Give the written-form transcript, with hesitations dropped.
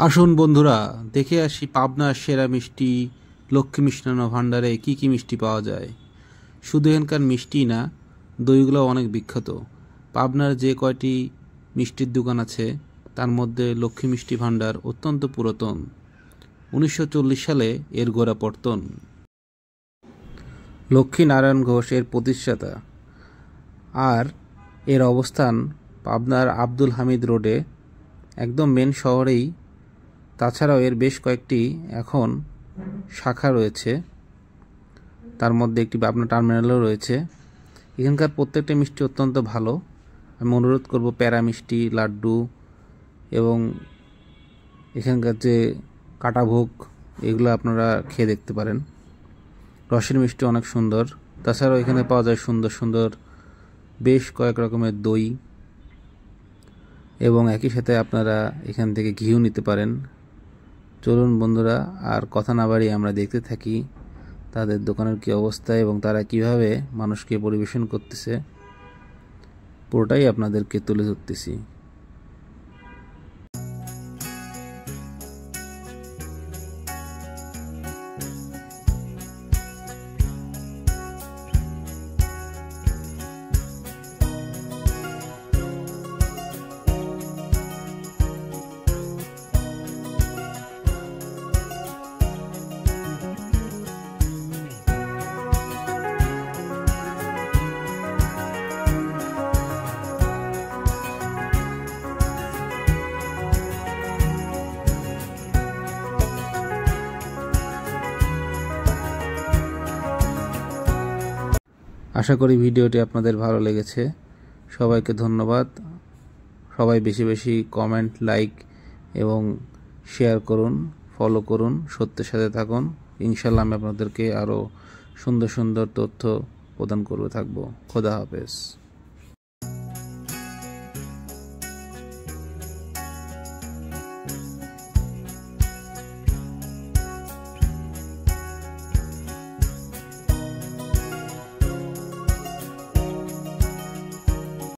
আসুন বন্ধুরা, দেখে আসি পাবনার সেরা মিষ্টি লক্ষ্মী মিষ্টান্ন ভাণ্ডারে কি কি মিষ্টি পাওয়া যায়। শুধু এখানকার মিষ্টি না, দইগুলো অনেক বিখ্যাত। পাবনার যে কয়টি মিষ্টির দোকান আছে তার মধ্যে লক্ষ্মী মিষ্টি ভাণ্ডার অত্যন্ত পুরাতন। 1940 সালে এর গোড়াপত্তন। লক্ষ্মী নারায়ণ ঘোষ এর প্রতিষ্ঠাতা, আর এর অবস্থান পাবনার আব্দুল হামিদ রোডে, একদম মেন শহরেই। তাছাড়াও এর বেশ কয়েকটি এখন শাখা রয়েছে, তার মধ্যে একটি পাবনা টার্মিনালও রয়েছে। এখানকার প্রত্যেকটা মিষ্টি অত্যন্ত ভালো। আমি অনুরোধ করব প্যারা মিষ্টি, লাড্ডু এবং এখানকার যে কাটাভোগ, এগুলো আপনারা খেয়ে দেখতে পারেন। রসের মিষ্টি অনেক সুন্দর। তাছাড়াও এখানে পাওয়া যায় সুন্দর সুন্দর বেশ কয়েক রকমের দই, এবং একই সাথে আপনারা এখান থেকে ঘিও নিতে পারেন। চলুন বন্ধুরা, আর কথা না বাড়িয়ে আমরা দেখতে থাকি তাদের দোকানের কী অবস্থা এবং তারা কিভাবে মানুষকে পরিবেশন করতেছে, পুরোটাই আপনাদেরকে তুলে ধরতেছি। আশা করি ভিডিওটি আপনাদের ভালো লেগেছে। সবাইকে ধন্যবাদ। সবাই বেশি বেশি কমেন্ট, লাইক এবং শেয়ার করুন, ফলো করুন, সত্যের সাথে থাকুন। ইনশাল্লাহ আমি আপনাদেরকে আরও সুন্দর সুন্দর তথ্য প্রদান করতে থাকবো। খোদা হাফেজ।